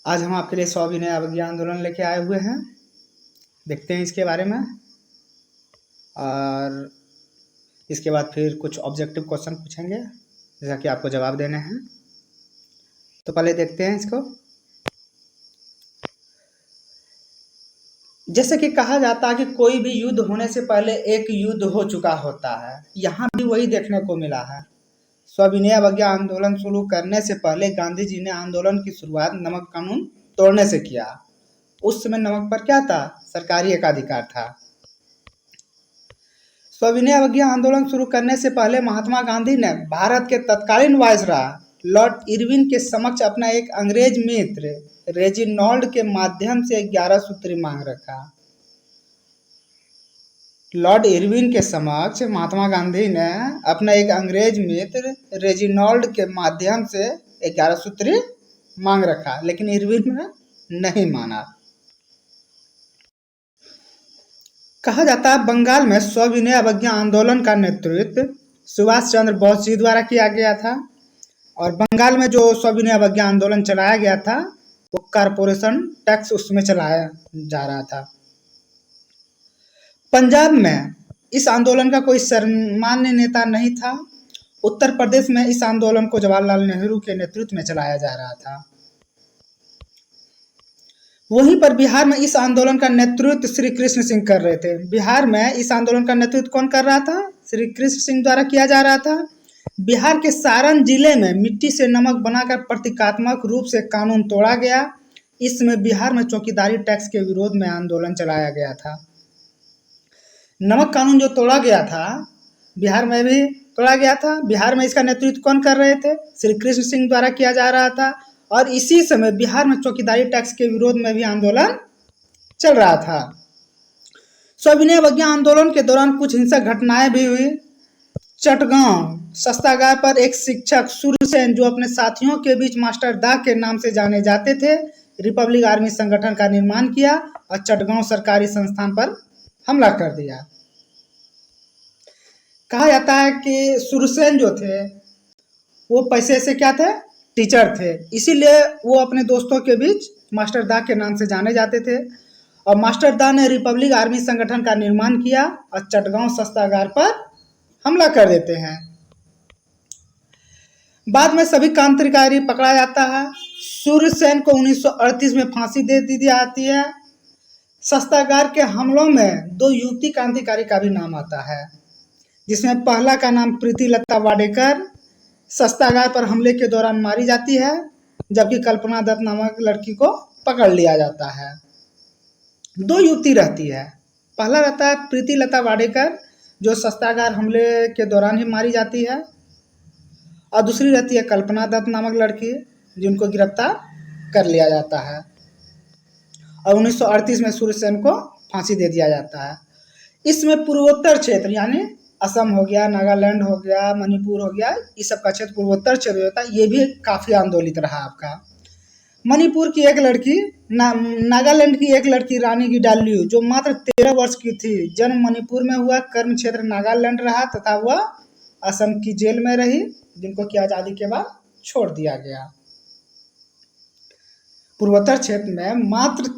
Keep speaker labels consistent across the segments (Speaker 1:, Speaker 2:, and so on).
Speaker 1: आज हम आपके लिए सविनय अवज्ञा आंदोलन लेके आए हुए हैं। देखते हैं इसके बारे में और इसके बाद फिर कुछ ऑब्जेक्टिव क्वेश्चन पूछेंगे जैसा कि आपको जवाब देने हैं। तो पहले देखते हैं इसको। जैसे कि कहा जाता है कि कोई भी युद्ध होने से पहले एक युद्ध हो चुका होता है, यहाँ भी वही देखने को मिला है। सविनय अवज्ञा आंदोलन शुरू करने से पहले गांधी जी ने आंदोलन की शुरुआत नमक कानून तोड़ने से किया। उस समय नमक पर क्या था? सरकारी एकाधिकार था। सविनय अवज्ञा आंदोलन शुरू करने से पहले महात्मा गांधी ने भारत के तत्कालीन वायसराय लॉर्ड इरविन के समक्ष अपना एक अंग्रेज मित्र रेजिनॉल्ड के माध्यम से 11 सूत्री मांग रखा। लॉर्ड इरविन के समक्ष महात्मा गांधी ने अपना एक अंग्रेज मित्र रेजिनॉल्ड के माध्यम से 11 सूत्री मांग रखा, लेकिन इरविन ने नहीं माना। कहा जाता है बंगाल में सविनय अवज्ञा आंदोलन का नेतृत्व सुभाष चंद्र बोस जी द्वारा किया गया था और बंगाल में जो सविनय अवज्ञा आंदोलन चलाया गया था वो कारपोरेशन टैक्स उसमें चलाया जा रहा था। पंजाब में इस आंदोलन का कोई सर्वमान्य नेता नहीं था। उत्तर प्रदेश में इस आंदोलन को जवाहरलाल नेहरू के नेतृत्व में चलाया जा रहा था। वहीं पर बिहार में इस आंदोलन का नेतृत्व श्री कृष्ण सिंह कर रहे थे। बिहार में इस आंदोलन का नेतृत्व कौन कर रहा था? श्री कृष्ण सिंह द्वारा किया जा रहा था। बिहार के सारण जिले में मिट्टी से नमक बनाकर प्रतीकात्मक रूप से कानून तोड़ा गया। इसमें बिहार में चौकीदारी टैक्स के विरोध में आंदोलन चलाया गया था। नमक कानून जो तोड़ा गया था बिहार में भी तोड़ा गया था। बिहार में इसका नेतृत्व कौन कर रहे थे? श्री कृष्ण सिंह द्वारा किया जा रहा था और इसी समय बिहार में चौकीदारी टैक्स के विरोध में भी आंदोलन चल रहा था। सविनय अवज्ञा आंदोलन के दौरान कुछ हिंसक घटनाएं भी हुई। चटगांव शस्त्रागार पर एक शिक्षक सूर्यसेन जो अपने साथियों के बीच मास्टर दा के नाम से जाने जाते थे, रिपब्लिक आर्मी संगठन का निर्माण किया और चटगांव सरकारी संस्थान पर हमला कर दिया। कहा जाता है कि सूर्यसेन जो थे वो पैसे से क्या थे? टीचर थे, इसीलिए वो अपने दोस्तों के बीच मास्टर दा के नाम से जाने जाते थे और मास्टर दा ने रिपब्लिक आर्मी संगठन का निर्माण किया और चटगांव शस्त्रागार पर हमला कर देते हैं। बाद में सभी क्रांतिकारी पकड़ा जाता है। सूर्यसेन को 1938 में फांसी दे दी जाती है। शस्त्रागार के हमलों में 2 युवती क्रांतिकारी का भी नाम आता है, जिसमें पहला का नाम प्रीति लता वाडेकर शस्त्रागार पर हमले के दौरान मारी जाती है, जबकि कल्पना दत्त नामक लड़की को पकड़ लिया जाता है। 2 युवती रहती है। पहला रहता है प्रीति लता वाडेकर जो शस्त्रागार हमले के दौरान ही मारी जाती है और दूसरी रहती है कल्पना दत्त नामक लड़की जिनको गिरफ्तार कर लिया जाता है और 1938 में सूर्यसेन को फांसी दे दिया जाता है। इसमें पूर्वोत्तर क्षेत्र यानी असम हो गया, नागालैंड हो गया, मणिपुर हो गया, इस सब का क्षेत्र पूर्वोत्तर क्षेत्र होता है, ये भी काफ़ी आंदोलित रहा आपका। मणिपुर की एक लड़की नागालैंड की एक लड़की रानी गिडाल्यू जो मात्र 13 वर्ष की थी, जन्म मणिपुर में हुआ, कर्म क्षेत्र नागालैंड रहा तथा वह असम की जेल में रही, जिनको की आज़ादी के बाद छोड़ दिया गया। पूर्वोत्तर क्षेत्र में मात्र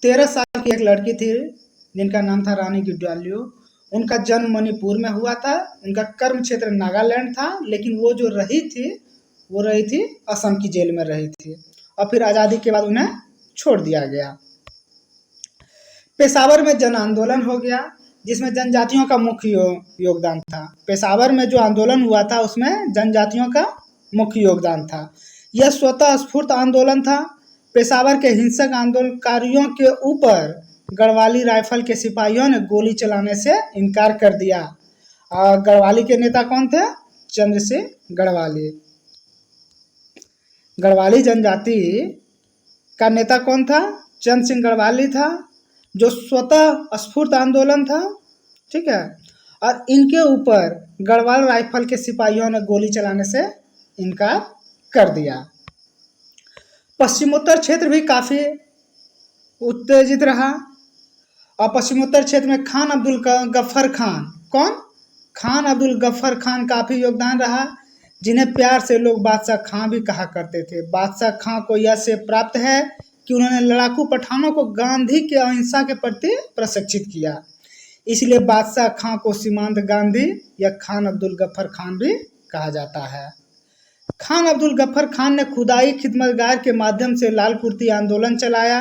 Speaker 1: 13 साल की एक लड़की थी जिनका नाम था रानी गिडाल्यू। उनका जन्म मणिपुर में हुआ था, उनका कर्म क्षेत्र नागालैंड था, लेकिन वो जो रही थी असम की जेल में रही थी और फिर आज़ादी के बाद उन्हें छोड़ दिया गया। पेशावर में जन आंदोलन हो गया जिसमें जनजातियों का मुख्य योगदान था। पेशावर में जो आंदोलन हुआ था उसमें जनजातियों का मुख्य योगदान था। यह स्वतः स्फूर्त आंदोलन था। पेशावर के हिंसक आंदोलनकारियों के ऊपर गढ़वाली राइफल के सिपाहियों ने गोली चलाने से इनकार कर दिया। गढ़वाली के नेता कौन थे? चंद्र सिंह गढ़वाली। गढ़वाली जनजाति का नेता कौन था? चंद्र सिंह गढ़वाली था, जो स्वतः स्फूर्त आंदोलन था, ठीक है। और इनके ऊपर गढ़वाल राइफल के सिपाहियों ने गोली चलाने से इनकार कर दिया। पश्चिमोत्तर क्षेत्र भी काफ़ी उत्तेजित रहा और पश्चिमोत्तर क्षेत्र में खान अब्दुल गफ्फर खान, कौन? खान अब्दुल गफ्फर खान काफ़ी योगदान रहा, जिन्हें प्यार से लोग बादशाह खां भी कहा करते थे। बादशाह खां को यह से प्राप्त है कि उन्होंने लड़ाकू पठानों को गांधी के अहिंसा के प्रति प्रशिक्षित किया। इसलिए बादशाह खां को सीमांत गांधी या खान अब्दुल गफ्फर खान भी कहा जाता है। खान अब्दुल गफ्फर खान ने खुदाई खिदमतगार के माध्यम से लाल कुर्ती आंदोलन चलाया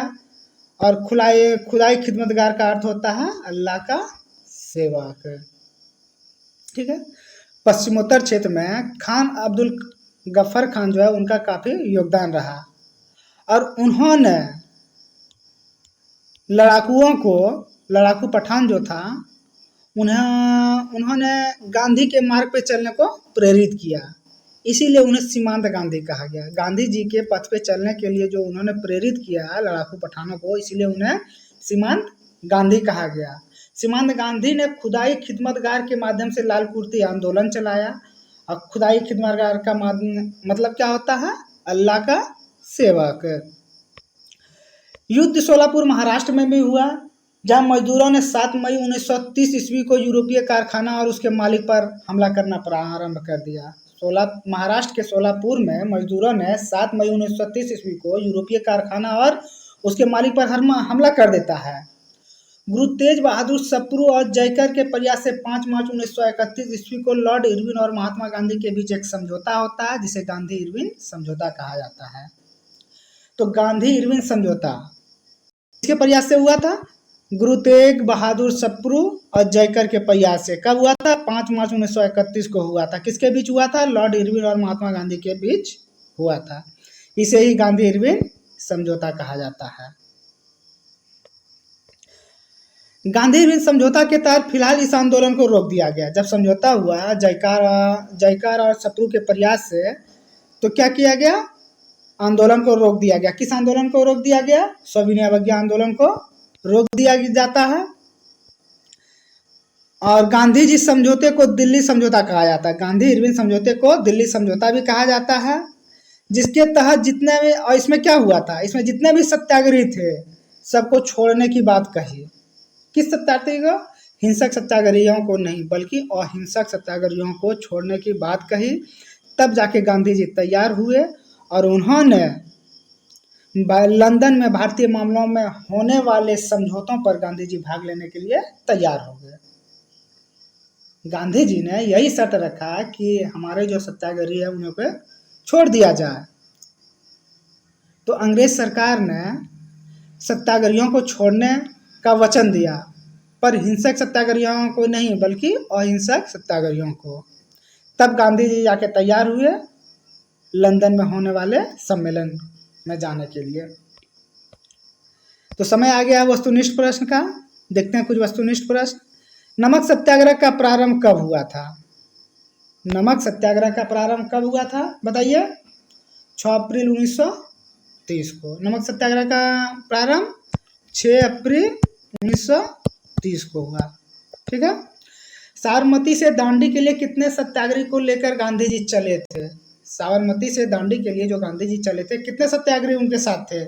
Speaker 1: और खुदाई खिदमतगार का अर्थ होता है अल्लाह का सेवक। ठीक है। पश्चिमोत्तर क्षेत्र में खान अब्दुल गफ्फर खान जो है उनका काफ़ी योगदान रहा और उन्होंने लड़ाकू पठान जो था उन्होंने गांधी के मार्ग पे चलने को प्रेरित किया, इसीलिए उन्हें सीमांत गांधी कहा गया। गांधी जी के पथ पे चलने के लिए जो उन्होंने प्रेरित किया लड़ाकू पठानों को, इसीलिए उन्हें सीमांत गांधी कहा गया। सीमांत गांधी ने खुदाई खिदमतगार के माध्यम से लाल कुर्ती आंदोलन चलाया और खुदाई खिदमतगार का मतलब क्या होता है? अल्लाह का सेवक। युद्ध सोलापुर महाराष्ट्र में भी हुआ, जहां मजदूरों ने 7 मई 1930 ईस्वी को यूरोपीय कारखाना और उसके मालिक पर हमला करना प्रारंभ कर दिया। महाराष्ट्र के सोलापुर में मजदूरों ने 7 मई 1930 ईस्वी को यूरोपीय कारखाना और उसके मालिक पर हमला कर देता है। गुरु तेज बहादुर सप्रू और जयकर के प्रयास से 5 मार्च 1931 ईस्वी को लॉर्ड इरविन और महात्मा गांधी के बीच एक समझौता होता है, जिसे गांधी इरविन समझौता कहा जाता है। तो गांधी इरविन समझौता किसके प्रयास से हुआ था? गुरु तेग बहादुर सप्रू और जयकर के प्रयास से। कब हुआ था? 5 मार्च 1931 को हुआ था। किसके बीच हुआ था? लॉर्ड इरविन और महात्मा गांधी के बीच हुआ था। इसे ही गांधी इरविन समझौता कहा जाता है। गांधी इरविन समझौता के तहत फिलहाल इस आंदोलन को रोक दिया गया। जब समझौता हुआ जयकर और सप्रू के प्रयास से, तो क्या किया गया? आंदोलन को रोक दिया गया। किस आंदोलन को रोक दिया गया? सविनय अवज्ञा आंदोलन को रोक दिया जाता है। और गांधी जी समझौते को दिल्ली समझौता कहा जाता है। गांधी इरविन समझौते को दिल्ली समझौता भी कहा जाता है, जिसके तहत जितने भी, और इसमें क्या हुआ था? इसमें जितने भी सत्याग्रही थे सबको छोड़ने की बात कही। किस सत्याग्रही को? हिंसक सत्याग्रहियों को नहीं, बल्कि अहिंसक सत्याग्रहियों को छोड़ने की बात कही। तब जाके गांधी जी तैयार हुए और उन्होंने लंदन में भारतीय मामलों में होने वाले समझौतों पर गांधी जी भाग लेने के लिए तैयार हो गए। गांधी जी ने यही शर्त रखा कि हमारे जो सत्याग्रही है उन्हें पे छोड़ दिया जाए। तो अंग्रेज सरकार ने सत्याग्रहियों को छोड़ने का वचन दिया, पर हिंसक सत्याग्रहियों को नहीं, बल्कि अहिंसक सत्याग्रहियों को। तब गांधी जी जाके तैयार हुए लंदन में होने वाले सम्मेलन में जाने के लिए। तो समय आ गया वस्तुनिष्ठ प्रश्न का। देखते हैं कुछ वस्तुनिष्ठ प्रश्न। नमक सत्याग्रह का प्रारंभ कब हुआ था? नमक सत्याग्रह का प्रारंभ कब हुआ था? बताइए। 6 अप्रैल 1930 को। नमक सत्याग्रह का प्रारंभ 6 अप्रैल 1930 को हुआ। ठीक है। साबरमती से दांडी के लिए कितने सत्याग्रही को लेकर गांधी जी चले थे? साबरमती से दांडी के लिए जो गांधी जी चले थे, कितने सत्याग्रही उनके साथ थे?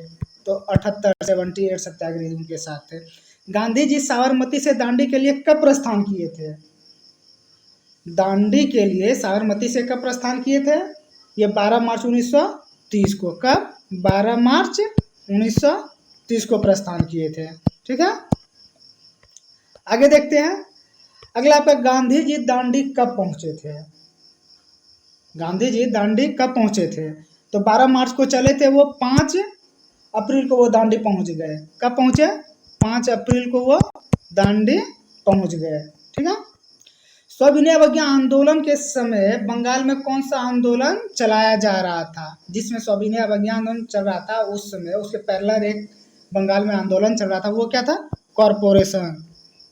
Speaker 1: तो 78 सत्याग्रही उनके साथ थे। गांधी जी साबरमती से दांडी के लिए कब प्रस्थान किए थे? दांडी के लिए साबरमती से कब प्रस्थान किए थे? ये 12 मार्च 1930 को। कब? 12 मार्च 1930 को प्रस्थान किए थे। ठीक है। आगे देखते हैं। अगला पे गांधी जी दांडी कब पहुंचे थे? गांधी जी दांडी कब पहुंचे थे? तो 12 मार्च को चले थे वो, 5 अप्रैल को वो दांडी पहुंच गए। कब पहुंचे? 5 अप्रैल को वो दांडी पहुंच गए। ठीक है। सविनय अवज्ञा आंदोलन के समय बंगाल में कौन सा आंदोलन चलाया जा रहा था? जिसमें सविनय अवज्ञा आंदोलन चल रहा था उस समय उसके पैरेलल एक बंगाल में आंदोलन चल रहा था। वो क्या था? कॉरपोरेशन।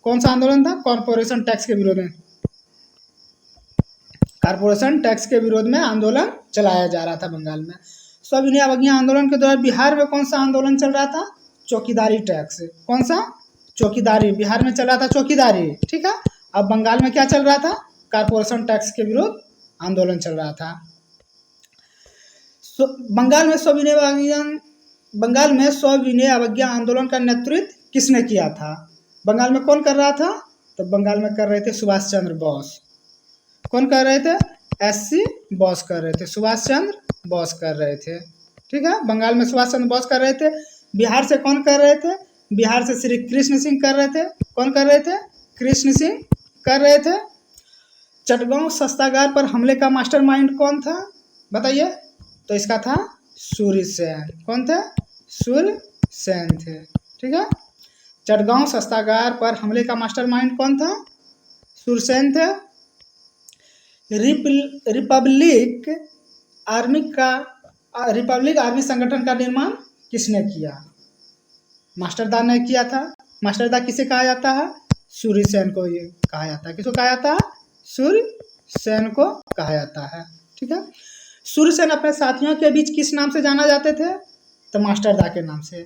Speaker 1: कौन सा आंदोलन था? कॉरपोरेशन टैक्स के विरोध में। कॉरपोरेशन टैक्स के विरोध में आंदोलन चलाया जा रहा था बंगाल में। सविनय अवज्ञा आंदोलन के दौरान बिहार में कौन सा आंदोलन चल रहा था? चौकीदारी टैक्स। कौन सा? चौकीदारी। बिहार में चल रहा था चौकीदारी। ठीक है। अब बंगाल में क्या चल रहा था? कॉरपोरेशन टैक्स के विरोध आंदोलन चल रहा था। बंगाल में सविनय अवज्ञा आंदोलन का नेतृत्व किसने किया था? बंगाल में कौन कर रहा था? तो बंगाल में कर रहे थे सुभाष चंद्र बोस। कौन कर रहे थे? SC बोस कर रहे थे। सुभाष चंद्र बोस कर रहे थे। ठीक है। बंगाल में सुभाष चंद्र बोस कर रहे थे। बिहार से कौन कर रहे थे? बिहार से श्री कृष्ण सिंह कर रहे थे। कौन कर रहे थे? कृष्ण सिंह कर रहे थे। चटगांव शस्त्रागार पर हमले का मास्टरमाइंड कौन था? बताइए। तो इसका था सूर्यसेन। कौन थे? सूर्यसेन थे। ठीक है। चटगांव शस्त्रागार पर हमले का मास्टरमाइंड कौन था? सूर्यसेन थे। रिपब्लिक आर्मी संगठन का निर्माण किसने किया? मास्टरदा ने किया था। मास्टरदा किसे कहा जाता है? सूर्यसेन को ये कहा जाता है। किसको कहा जाता है? सूर्यसेन को कहा जाता है। ठीक है। सूर्यसेन अपने साथियों के बीच किस नाम से जाना जाते थे? तो मास्टरदा के नाम से।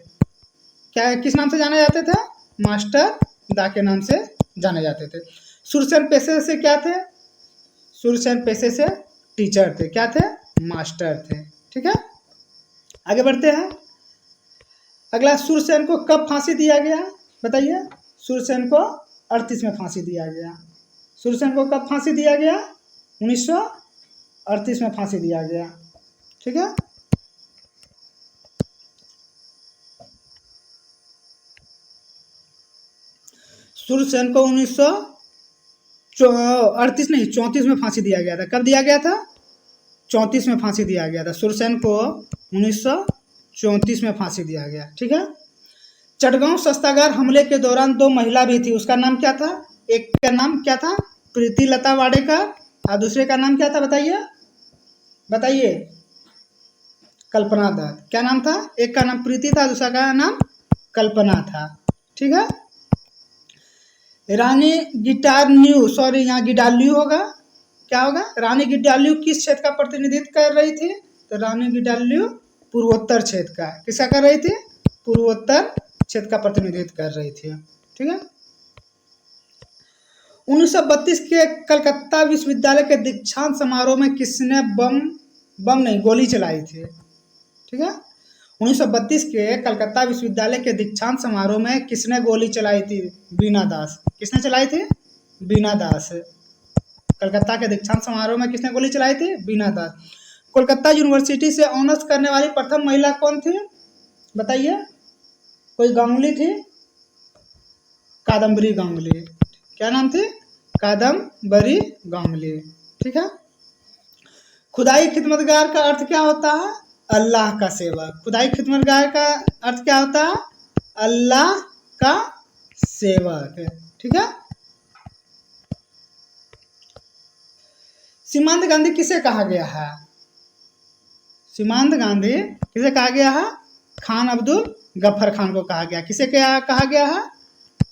Speaker 1: क्या किस नाम से जाने जाते थे? मास्टरदा के नाम से जाने जाते थे। सूर्यसेन पेशे से क्या थे? सूर्यसेन पेशे से टीचर थे। क्या थे? मास्टर थे। ठीक है। आगे बढ़ते हैं। अगला, सूर्यसेन को कब फांसी दिया गया? बताइए। सूर्यसेन को 38 में फांसी दिया गया। सूर्यसेन को कब फांसी दिया गया? 1938 में फांसी दिया गया। ठीक है। सूर्यसेन को 1938 में फांसी दिया गया था। कब दिया गया था? 34 में फांसी दिया गया था। सूर्यसेन को 1934 में फांसी दिया गया। ठीक है। चटगांव शस्त्रागार हमले के दौरान 2 महिला भी थी। उसका नाम क्या था? एक का नाम क्या था? प्रीति लता वाडेकर, और दूसरे का नाम क्या था? बताइए। बताइए। कल्पना दत्त। क्या नाम था? एक का नाम प्रीति था, दूसरा का नाम कल्पना था। ठीक है। रानी यहाँ गिडाल्यू होगा। क्या होगा? रानी गिडाल्यू किस क्षेत्र का प्रतिनिधित्व कर रही थी? तो रानी गिडाल्यू पूर्वोत्तर क्षेत्र का। किसका कर रही थी? पूर्वोत्तर क्षेत्र का प्रतिनिधित्व कर रही थी। ठीक है। 1932 के कलकत्ता विश्वविद्यालय के दीक्षांत समारोह में किसने गोली चलाई थी? ठीक है। 1932 के कलकत्ता विश्वविद्यालय के दीक्षांत समारोह में किसने गोली चलाई थी? बीना दास। किसने चलाई थी? बीना दास। कलकत्ता के दीक्षांत समारोह में किसने गोली चलाई थी? बीना दास। कोलकाता यूनिवर्सिटी से ऑनर्स करने वाली प्रथम महिला कौन थी? बताइए। कोई गांगुली थी? कादम्बरी गांगुली। क्या नाम थी? कादम्बरी गांगुली। ठीक है। खुदाई खिदमतगार का अर्थ क्या होता है? अल्लाह का सेवक। खुदाई खिदमतगार का अर्थ क्या होता है? अल्लाह का सेवक। ठीक है। सीमांत गांधी किसे कहा गया है? सीमांत गांधी किसे कहा गया है? खान अब्दुल गफ्फर खान को कहा गया। किसे क्या कहा गया है?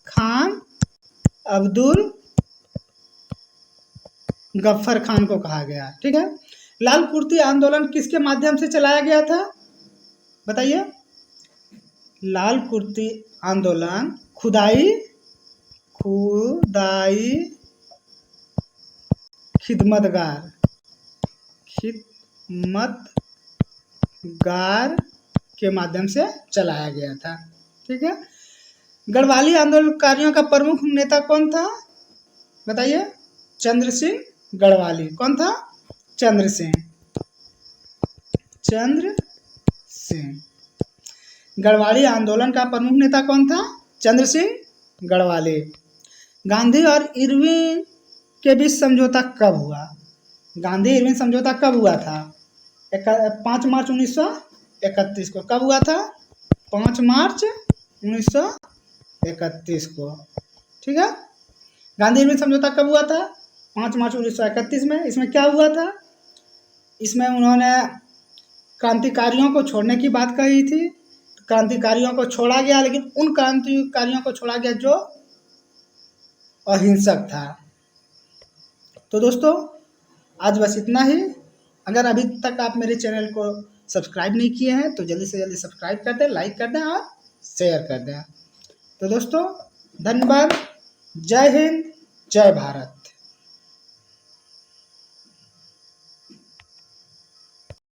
Speaker 1: खान अब्दुल गफ्फर खान को कहा गया। ठीक है। लाल कुर्ती आंदोलन किसके माध्यम से चलाया गया था? बताइए। लाल कुर्ती आंदोलन खुदाई खिदमतगार के माध्यम से चलाया गया था। ठीक है। गढ़वाली आंदोलनकारियों का प्रमुख नेता कौन था? बताइए। चंद्र सिंह गढ़वाली। कौन था? चंद्र सिंह। गढ़वाली आंदोलन का प्रमुख नेता कौन था? चंद्र सिंह गढ़वाली। गांधी और इरविन के बीच समझौता कब हुआ? गांधी इरविन समझौता कब हुआ था? 5 मार्च 1931 को। कब हुआ था? 5 मार्च 1931 को। ठीक है। गांधी इरविन समझौता कब हुआ था? 5 मार्च 1931 में। इसमें क्या हुआ था? इसमें उन्होंने क्रांतिकारियों को छोड़ने की बात कही थी। क्रांतिकारियों को छोड़ा गया, लेकिन उन क्रांतिकारियों को छोड़ा गया जो अहिंसक था। तो दोस्तों, आज बस इतना ही। अगर अभी तक आप मेरे चैनल को सब्सक्राइब नहीं किए हैं तो जल्दी से जल्दी सब्सक्राइब कर दें, लाइक कर दें और शेयर कर दें। तो दोस्तों, धन्यवाद। जय हिंद, जय भारत।